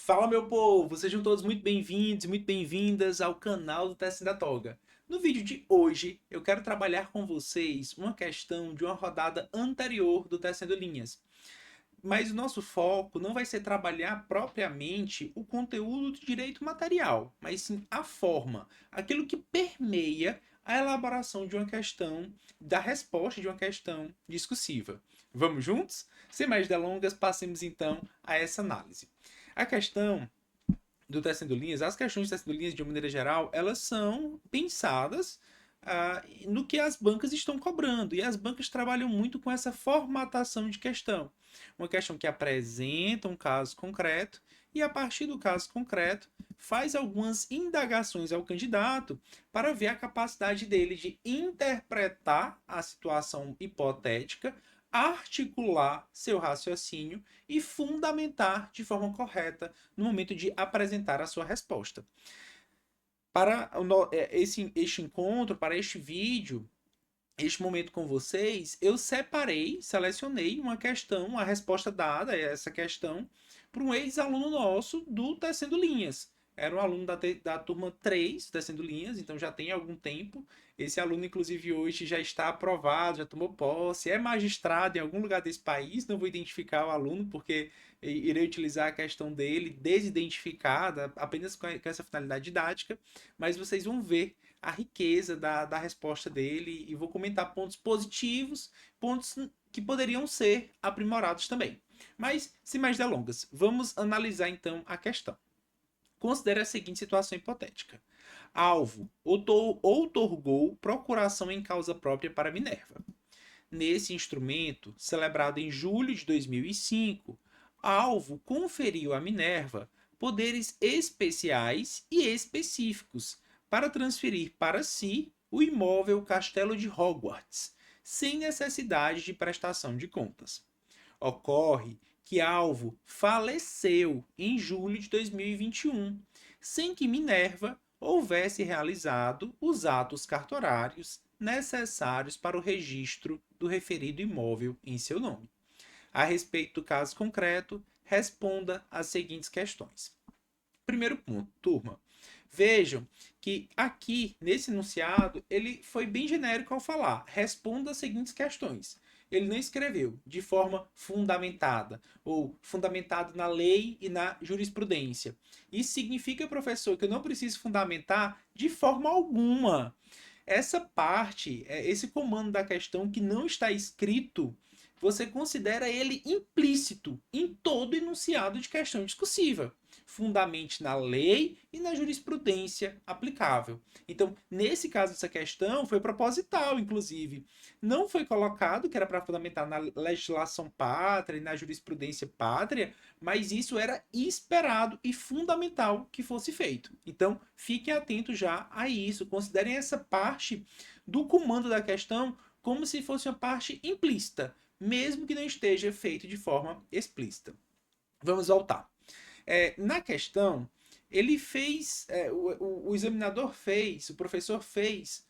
Fala, meu povo! Sejam todos muito bem-vindos e muito bem-vindas ao canal do Teste da Toga. No vídeo de hoje, eu quero trabalhar com vocês uma questão de uma rodada anterior do Tecendo Linhas. Mas o nosso foco não vai ser trabalhar propriamente o conteúdo do direito material, mas sim a forma, aquilo que permeia a elaboração de uma questão, da resposta de uma questão discursiva. Vamos juntos? Sem mais delongas, passemos então a essa análise. A questão do tecendo linhas, as questões de tecendo linhas, de uma maneira geral, elas são pensadas no que as bancas estão cobrando. E as bancas trabalham muito com essa formatação de questão. Uma questão que apresenta um caso concreto e, a partir do caso concreto, faz algumas indagações ao candidato para ver a capacidade dele de interpretar a situação hipotética, articular seu raciocínio e fundamentar de forma correta no momento de apresentar a sua resposta. Para este encontro, para este vídeo, este momento com vocês, eu selecionei uma questão, a resposta dada a essa questão, para um ex-aluno nosso do Tecendo Linhas. Era um aluno da turma 3, Tecendo Linhas, então já tem algum tempo. Esse aluno, inclusive, hoje já está aprovado, já tomou posse, é magistrado em algum lugar desse país. Não vou identificar o aluno, porque irei utilizar a questão dele desidentificada, apenas com essa finalidade didática, mas vocês vão ver a riqueza da resposta dele e vou comentar pontos positivos, pontos que poderiam ser aprimorados também. Mas, sem mais delongas, vamos analisar então a questão. Considere a seguinte situação hipotética. Alvo outorgou procuração em causa própria para Minerva. Nesse instrumento, celebrado em julho de 2005, Alvo conferiu a Minerva poderes especiais e específicos para transferir para si o imóvel Castelo de Hogwarts, sem necessidade de prestação de contas. Ocorre que Alvo faleceu em julho de 2021, sem que Minerva houvesse realizado os atos cartorários necessários para o registro do referido imóvel em seu nome. A respeito do caso concreto, responda as seguintes questões. Primeiro ponto, turma. Vejam que aqui, nesse enunciado, ele foi bem genérico ao falar. Responda as seguintes questões. Ele não escreveu de forma fundamentada, ou fundamentado na lei e na jurisprudência. Isso significa, professor, que eu não preciso fundamentar de forma alguma. Essa parte, esse comando da questão que não está escrito, você considera ele implícito em todo enunciado de questão discursiva, fundamente na lei e na jurisprudência aplicável. Então, nesse caso dessa questão, foi proposital, inclusive. Não foi colocado que era para fundamentar na legislação pátria e na jurisprudência pátria, mas isso era esperado e fundamental que fosse feito. Então, fiquem atentos já a isso. Considerem essa parte do comando da questão como se fosse uma parte implícita, mesmo que não esteja feito de forma explícita. Vamos voltar. Na questão, ele fez, o examinador fez, o professor fez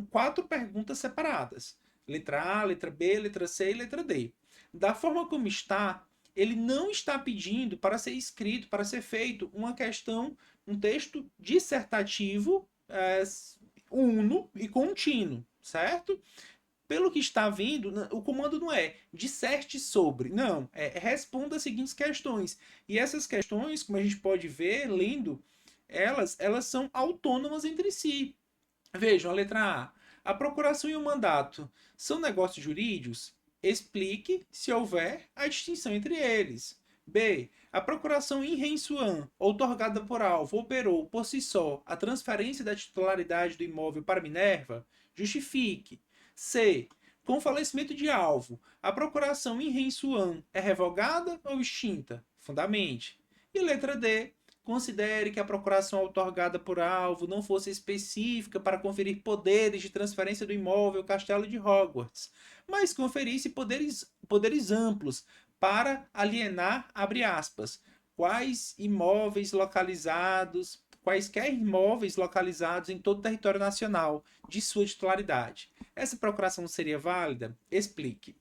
quatro perguntas separadas. Letra A, letra B, letra C e letra D. Da forma como está, ele não está pedindo para ser escrito, para ser feito uma questão, um texto dissertativo uno e contínuo, certo? Pelo que está vindo, o comando não é disserte sobre, não, responda as seguintes questões. E essas questões, como a gente pode ver lendo elas são autônomas entre si. Vejam, a letra A. A procuração e o mandato são negócios jurídicos? Explique, se houver, a distinção entre eles. B. A procuração in rem suam, outorgada por Alvo, operou por si só a transferência da titularidade do imóvel para Minerva? Justifique. C. Com o falecimento de Alvo, a procuração in rem suam é revogada ou extinta? Fundamente. E letra D. Considere que a procuração outorgada por Alvo não fosse específica para conferir poderes de transferência do imóvel Castelo de Hogwarts, mas conferisse poderes amplos para alienar, abre aspas, quaisquer imóveis localizados em todo o território nacional de sua titularidade. Essa procuração seria válida? Explique.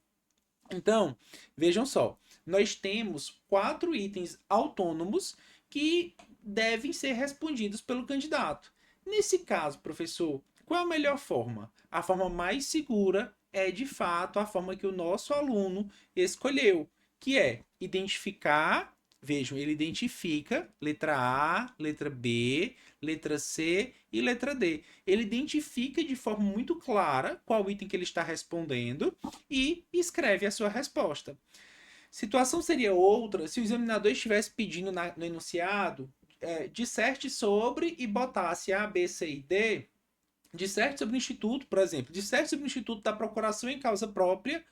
Então, vejam só, nós temos 4 itens autônomos que devem ser respondidos pelo candidato. Nesse caso, professor, qual é a melhor forma? A forma mais segura é, de fato, a forma que o nosso aluno escolheu, que é identificar. Vejam, ele identifica letra A, letra B, letra C e letra D. Ele identifica de forma muito clara qual item que ele está respondendo e escreve a sua resposta. Situação seria outra se o examinador estivesse pedindo no enunciado, disserte sobre e botasse A, B, C e D, disserte sobre o Instituto, por exemplo, disserte sobre o Instituto da Procuração em Causa Própria,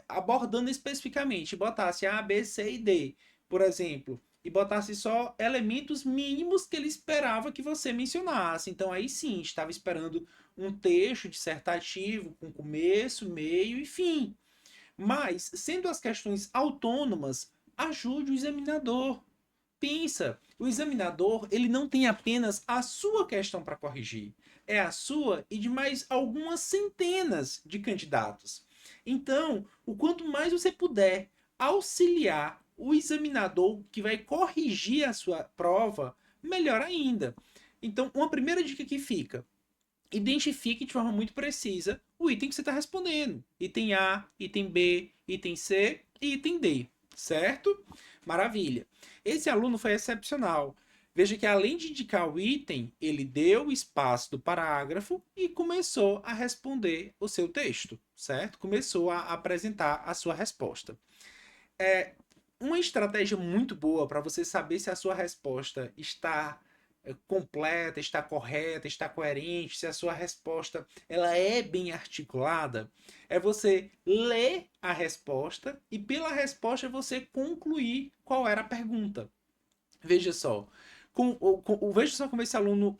abordando especificamente, botasse A, B, C e D, por exemplo, e botasse só elementos mínimos que ele esperava que você mencionasse. Então aí sim, estava esperando um texto dissertativo com começo, meio e fim. Mas, sendo as questões autônomas, ajude o examinador. Pensa, o examinador ele não tem apenas a sua questão para corrigir, é a sua e de mais algumas centenas de candidatos. Então, o quanto mais você puder auxiliar o examinador que vai corrigir a sua prova, melhor ainda. Então, uma primeira dica que fica: identifique de forma muito precisa o item que você está respondendo. Item A, item B, item C e item D, certo? Maravilha. Esse aluno foi excepcional. Veja que além de indicar o item, ele deu o espaço do parágrafo e começou a responder o seu texto, certo? Começou a apresentar a sua resposta. Uma estratégia muito boa para você saber se a sua resposta está completa, está correta, está coerente, se a sua resposta ela é bem articulada, é você ler a resposta e pela resposta você concluir qual era a pergunta. Veja só, veja só como esse aluno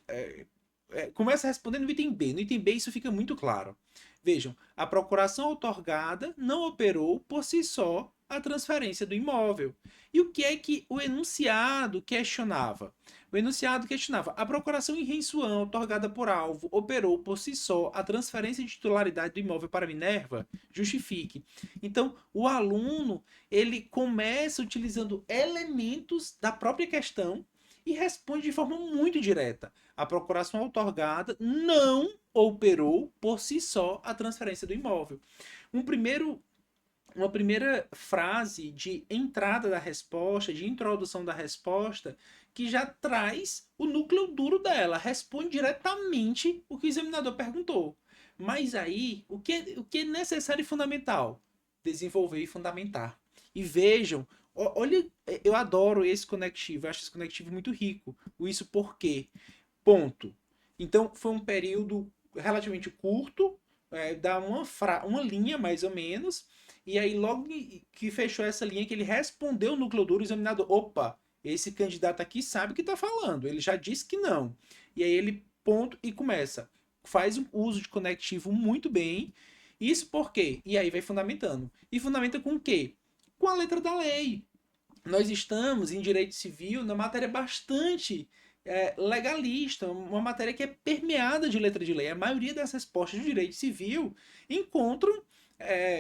começa respondendo no item B. No item B isso fica muito claro. Vejam, a procuração outorgada não operou por si só a transferência do imóvel. E o que é que o enunciado questionava? O enunciado questionava: a procuração em Rensuan, outorgada por alvo, operou por si só a transferência de titularidade do imóvel para Minerva? Justifique. Então, o aluno ele começa utilizando elementos da própria questão e responde de forma muito direta. A procuração outorgada não operou por si só a transferência do imóvel. Uma primeira frase de entrada da resposta, de introdução da resposta, que já traz o núcleo duro dela, responde diretamente o que o examinador perguntou. Mas aí, o que é necessário e fundamental? Desenvolver e fundamentar. E vejam, olha, eu adoro esse conectivo, eu acho esse conectivo muito rico. Isso por quê? Ponto. Então, foi um período relativamente curto, dá uma linha mais ou menos, e aí logo que fechou essa linha, que ele respondeu o núcleo duro, o examinador: opa, esse candidato aqui sabe o que está falando, ele já disse que não. E aí ele, ponto, e começa. Faz um uso de conectivo muito bem. Isso por quê? E aí vai fundamentando. E fundamenta com o quê? Com a letra da lei. Nós estamos em direito civil na matéria bastante legalista, uma matéria que é permeada de letra de lei. A maioria das respostas de direito civil encontram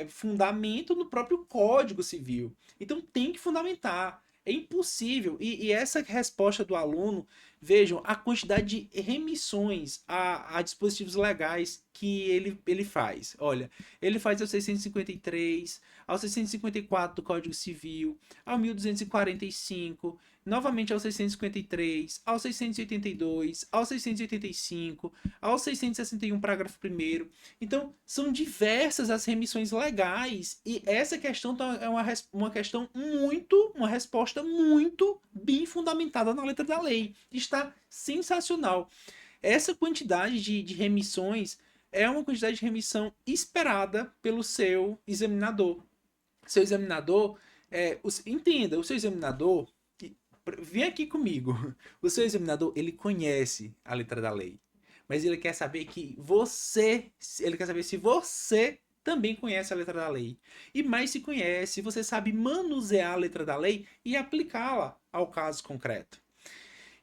fundamento no próprio Código Civil. Então tem que fundamentar. É impossível. E essa resposta do aluno, vejam a quantidade de remissões a dispositivos legais que ele faz. Olha, ele faz ao 653, ao 654 do Código Civil, ao 1245, novamente ao 653, ao 682, ao 685, ao 661, parágrafo 1º. Então, são diversas as remissões legais e essa questão é uma questão uma resposta muito bem fundamentada na letra da lei. Está sensacional. Essa quantidade de remissões é uma quantidade de remissão esperada pelo seu examinador. Seu examinador, entenda, o seu examinador, vem aqui comigo, o seu examinador, ele conhece a letra da lei, mas ele quer saber ele quer saber se você também conhece a letra da lei. E mais se conhece, você sabe manusear a letra da lei e aplicá-la ao caso concreto.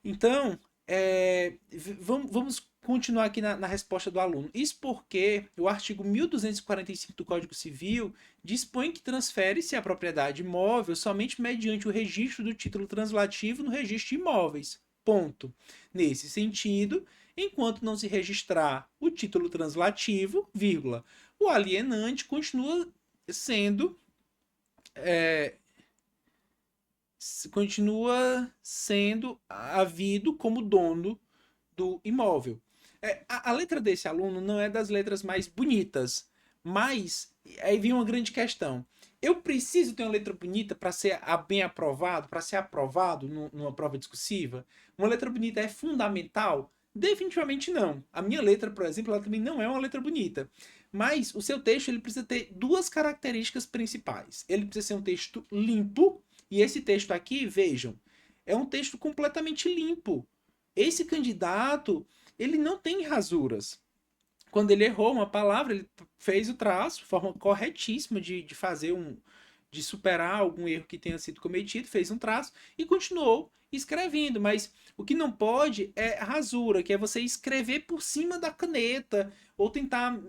Então, Vamos continuar aqui na resposta do aluno. Isso porque o artigo 1245 do Código Civil dispõe que transfere-se a propriedade imóvel somente mediante o registro do título translativo no registro de imóveis. Ponto. Nesse sentido, enquanto não se registrar o título translativo, vírgula, o alienante sendo é, continua sendo havido como dono do imóvel. A letra desse aluno não é das letras mais bonitas, mas aí vem uma grande questão. Eu preciso ter uma letra bonita para ser bem aprovado, para ser aprovado numa prova discursiva? Uma letra bonita é fundamental? Definitivamente não. A minha letra, por exemplo, ela também não é uma letra bonita. Mas o seu texto ele precisa ter duas características principais. Ele precisa ser um texto limpo, e esse texto aqui, vejam, é um texto completamente limpo. Esse candidato, ele não tem rasuras. Quando ele errou uma palavra, ele fez o traço, forma corretíssima de fazer de superar algum erro que tenha sido cometido, fez um traço e continuou escrevendo. Mas o que não pode é rasura, que é você escrever por cima da caneta ou tentar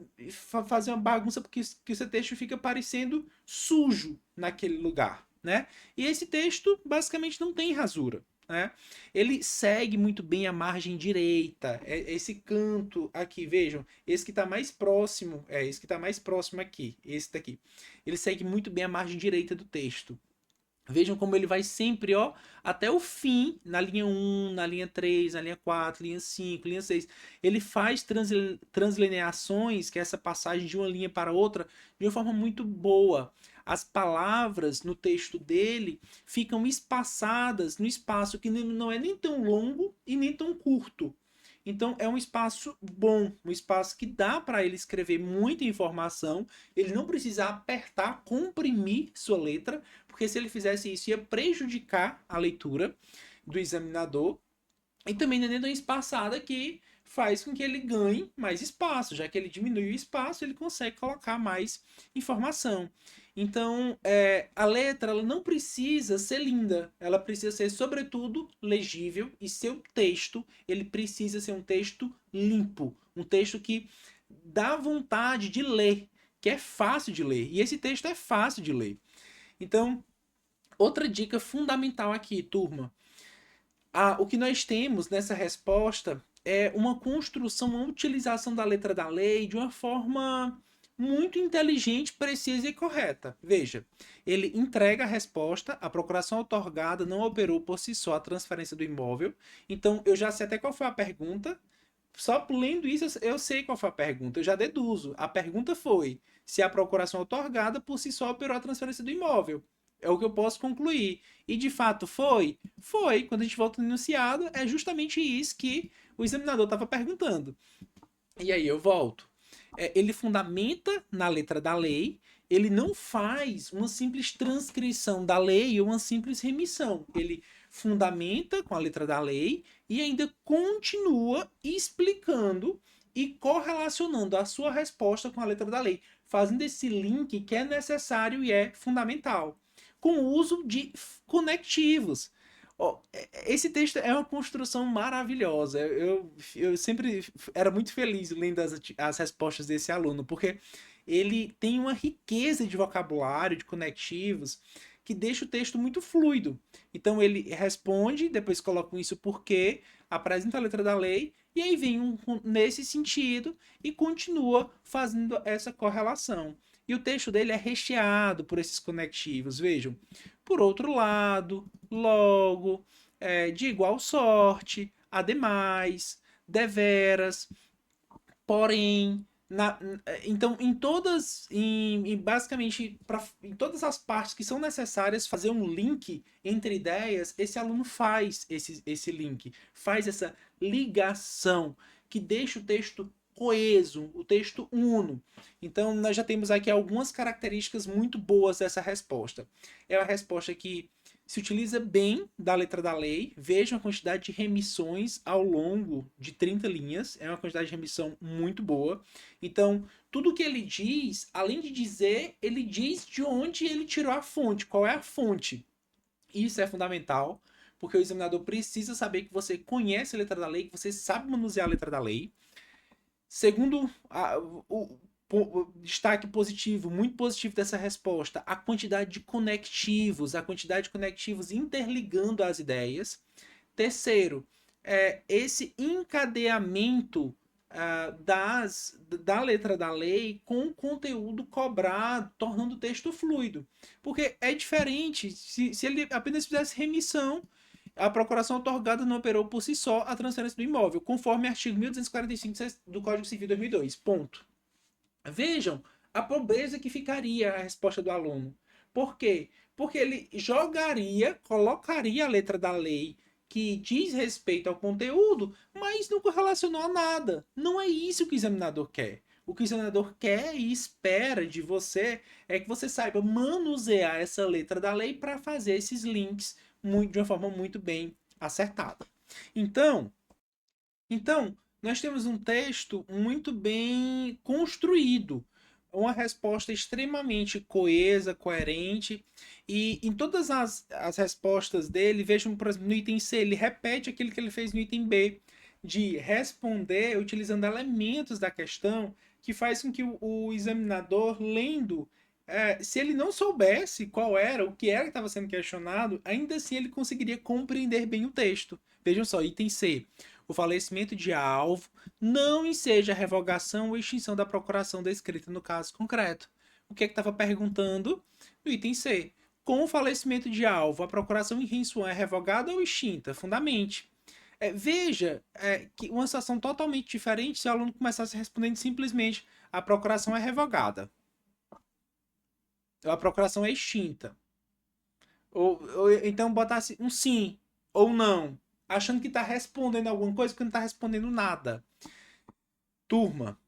fazer uma bagunça porque que o seu texto fica parecendo sujo naquele lugar, né? E esse texto basicamente não tem rasura. Né? Ele segue muito bem a margem direita, esse canto aqui, vejam, esse que está mais próximo, esse que está mais próximo aqui, esse daqui. Ele segue muito bem a margem direita do texto. Vejam como ele vai sempre, ó, até o fim, na linha 1, na linha 3, na linha 4, linha 5, linha 6. Ele faz translineações, que é essa passagem de uma linha para outra, de uma forma muito boa. As palavras no texto dele ficam espaçadas no espaço que não é nem tão longo e nem tão curto. Então é um espaço bom, um espaço que dá para ele escrever muita informação. Ele não precisa apertar, comprimir sua letra, porque se ele fizesse isso ia prejudicar a leitura do examinador. E também não é uma espaçada que faz com que ele ganhe mais espaço, já que ele diminui o espaço, ele consegue colocar mais informação. Então, a letra ela não precisa ser linda, ela precisa ser, sobretudo, legível, e seu texto ele precisa ser um texto limpo, um texto que dá vontade de ler, que é fácil de ler. E esse texto é fácil de ler. Então, outra dica fundamental aqui, turma. O que nós temos nessa resposta é uma construção, uma utilização da letra da lei de uma forma muito inteligente, precisa e correta. Veja, ele entrega a resposta, a procuração outorgada não operou por si só a transferência do imóvel. Então, eu já sei até qual foi a pergunta. Só lendo isso, eu sei qual foi a pergunta, eu já deduzo. A pergunta foi se a procuração outorgada por si só operou a transferência do imóvel. É o que eu posso concluir. E de fato foi? Foi. Quando a gente volta no enunciado, é justamente isso que o examinador estava perguntando. E aí eu volto. Ele fundamenta na letra da lei, ele não faz uma simples transcrição da lei ou uma simples remissão. Ele fundamenta com a letra da lei e ainda continua explicando e correlacionando a sua resposta com a letra da lei, fazendo esse link que é necessário e é fundamental, com o uso de conectivos. Esse texto é uma construção maravilhosa. Eu sempre era muito feliz lendo as respostas desse aluno, porque ele tem uma riqueza de vocabulário, de conectivos, que deixa o texto muito fluido. Então ele responde, depois coloca um isso porque, apresenta a letra da lei, e aí vem nesse sentido e continua fazendo essa correlação. E o texto dele é recheado por esses conectivos. Vejam, por outro lado, logo, de igual sorte, ademais, deveras, porém. Então, basicamente, em todas as partes que são necessárias fazer um link entre ideias, esse aluno faz esse link, faz essa ligação que deixa o texto coeso, o texto uno. Então, nós já temos aqui algumas características muito boas dessa resposta. É uma resposta que se utiliza bem da letra da lei. Vejam a quantidade de remissões ao longo de 30 linhas. É uma quantidade de remissão muito boa. Então, tudo que ele diz, além de dizer, ele diz de onde ele tirou a fonte, qual é a fonte. Isso é fundamental, porque o examinador precisa saber que você conhece a letra da lei, que você sabe manusear a letra da lei. Segundo, o destaque positivo, muito positivo dessa resposta, a quantidade de conectivos interligando as ideias. Terceiro, esse encadeamento da letra da lei com o conteúdo cobrado, tornando o texto fluido. Porque é diferente se ele apenas fizesse remissão, a procuração otorgada não operou por si só a transferência do imóvel, conforme artigo 1245 do Código Civil 2002. Ponto. Vejam a pobreza que ficaria a resposta do aluno. Por quê? Porque ele colocaria a letra da lei que diz respeito ao conteúdo, mas não correlacionou a nada. Não é isso que o examinador quer. O que o examinador quer e espera de você é que você saiba manusear essa letra da lei para fazer esses links de uma forma muito bem acertada. Então, nós temos um texto muito bem construído, uma resposta extremamente coesa, coerente, e em todas as respostas dele, vejam, por exemplo, no item C, ele repete aquilo que ele fez no item B, de responder utilizando elementos da questão, que faz com que o examinador, lendo, se ele não soubesse o que era que estava sendo questionado, ainda assim ele conseguiria compreender bem o texto. Vejam só, item C. O falecimento de alvo não enseja a revogação ou extinção da procuração descrita no caso concreto. O que é que estava perguntando no item C? Com o falecimento de alvo, a procuração em Rinsuan é revogada ou extinta? Fundamente. Veja que uma situação totalmente diferente se o aluno começasse respondendo simplesmente a procuração é revogada. A procuração é extinta. Ou então botasse um sim ou não, achando que está respondendo alguma coisa, porque não está respondendo nada. Turma,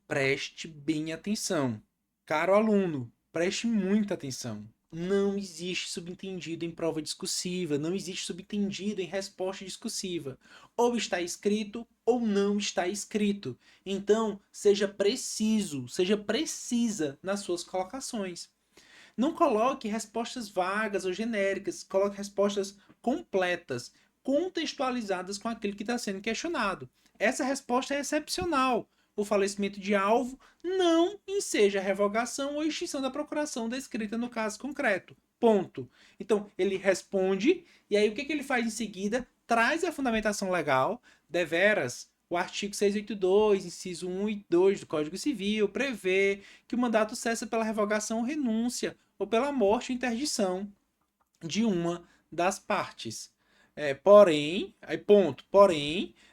preste bem atenção. Caro aluno, preste muita atenção. Não existe subentendido em prova discursiva, não existe subentendido em resposta discursiva. Ou está escrito ou não está escrito. Então, seja preciso, seja precisa nas suas colocações. Não coloque respostas vagas ou genéricas, coloque respostas completas, contextualizadas com aquilo que está sendo questionado. Essa resposta é excepcional. O falecimento de alvo não enseja a revogação ou extinção da procuração descrita no caso concreto. Ponto. Então, ele responde, e aí o que ele faz em seguida? Traz a fundamentação legal, deveras. O artigo 682, inciso 1 e 2 do Código Civil, prevê que o mandato cessa pela revogação ou renúncia, ou pela morte ou interdição de uma das partes. Porém,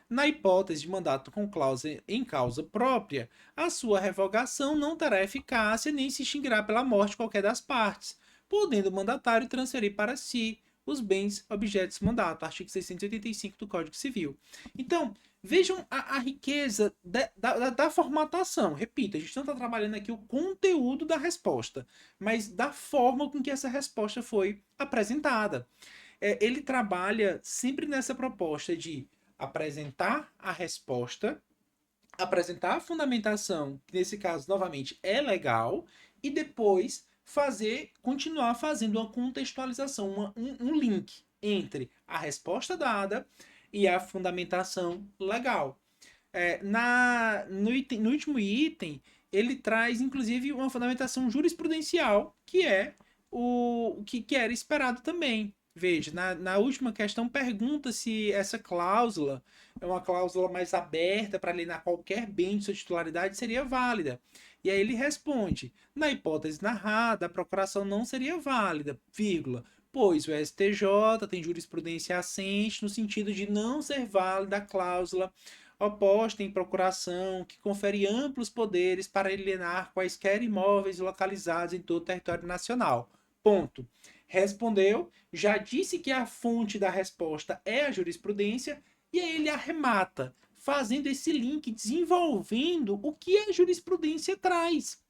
na hipótese de mandato com cláusula em causa própria, a sua revogação não terá eficácia nem se extinguirá pela morte de qualquer das partes, podendo o mandatário transferir para si os bens objetos do mandato, artigo 685 do Código Civil. Então, vejam a riqueza da formatação. Repito, a gente não está trabalhando aqui o conteúdo da resposta, mas da forma com que essa resposta foi apresentada. Ele trabalha sempre nessa proposta de apresentar a resposta, apresentar a fundamentação, que nesse caso, novamente, é legal, e depois continuar fazendo uma contextualização, um link entre a resposta dada e a fundamentação legal. No último item, ele traz, inclusive, uma fundamentação jurisprudencial, que é o que era esperado também. Veja, na última questão pergunta se essa cláusula é uma cláusula mais aberta para alienar qualquer bem de sua titularidade seria válida. E aí ele responde, na hipótese narrada, a procuração não seria válida, vírgula, pois o STJ tem jurisprudência assente no sentido de não ser válida a cláusula oposta em procuração que confere amplos poderes para alienar quaisquer imóveis localizados em todo o território nacional. Ponto. Respondeu, já disse que a fonte da resposta é a jurisprudência, e aí ele arremata, fazendo esse link, desenvolvendo o que a jurisprudência traz.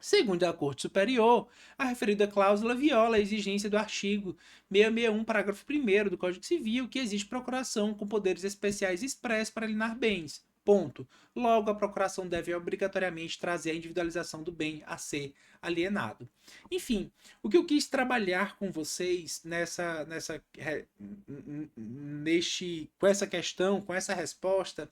Segundo a Corte Superior, a referida cláusula viola a exigência do artigo 661, parágrafo 1º do Código Civil, que exige procuração com poderes especiais expressos para alienar bens. Ponto. Logo, a procuração deve obrigatoriamente trazer a individualização do bem a ser alienado. Enfim, o que eu quis trabalhar com vocês com essa questão, com essa resposta,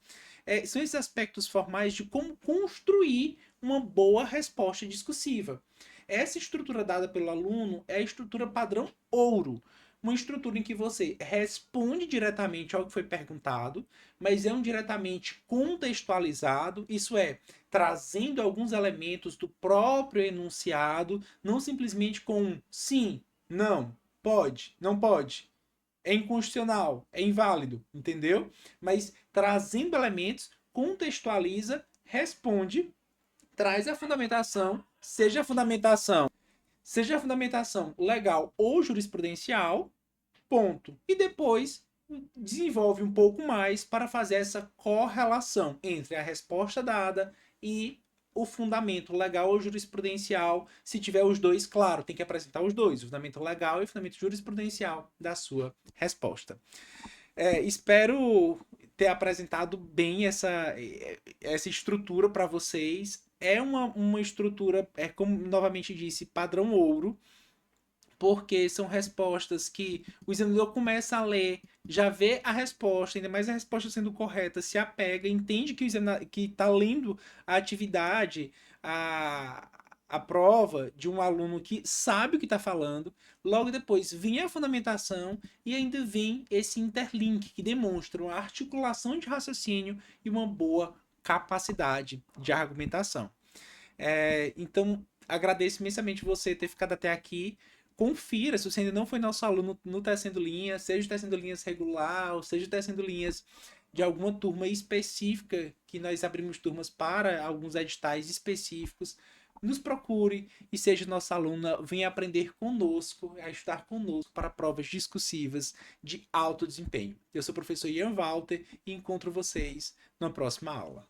são esses aspectos formais de como construir uma boa resposta discursiva. Essa estrutura dada pelo aluno é a estrutura padrão ouro. Uma estrutura em que você responde diretamente ao que foi perguntado, mas é um diretamente contextualizado, isso é, trazendo alguns elementos do próprio enunciado, não simplesmente com um sim, não, pode, não pode, é inconstitucional, é inválido, entendeu? Mas trazendo elementos, contextualiza, responde, traz a fundamentação, seja a fundamentação legal ou jurisprudencial, ponto. E depois desenvolve um pouco mais para fazer essa correlação entre a resposta dada e o fundamento legal ou jurisprudencial. Se tiver os dois, claro, tem que apresentar os dois, o fundamento legal e o fundamento jurisprudencial da sua resposta. Espero ter apresentado bem essa estrutura para vocês. É uma estrutura, como novamente disse, padrão ouro, porque são respostas que o examinador começa a ler, já vê a resposta, ainda mais a resposta sendo correta, se apega, entende que que está lendo a atividade, a prova de um aluno que sabe o que está falando. Logo depois vem a fundamentação e ainda vem esse interlink que demonstra uma articulação de raciocínio e uma boa capacidade de argumentação. Então, agradeço imensamente você ter ficado até aqui. Confira, se você ainda não foi nosso aluno no Tecendo Linhas, seja o Tecendo Linhas regular, ou seja o Tecendo Linhas de alguma turma específica, que nós abrimos turmas para alguns editais específicos, nos procure e seja nossa aluna, venha aprender conosco, a estudar conosco para provas discursivas de alto desempenho. Eu sou o professor Ian Walter e encontro vocês na próxima aula.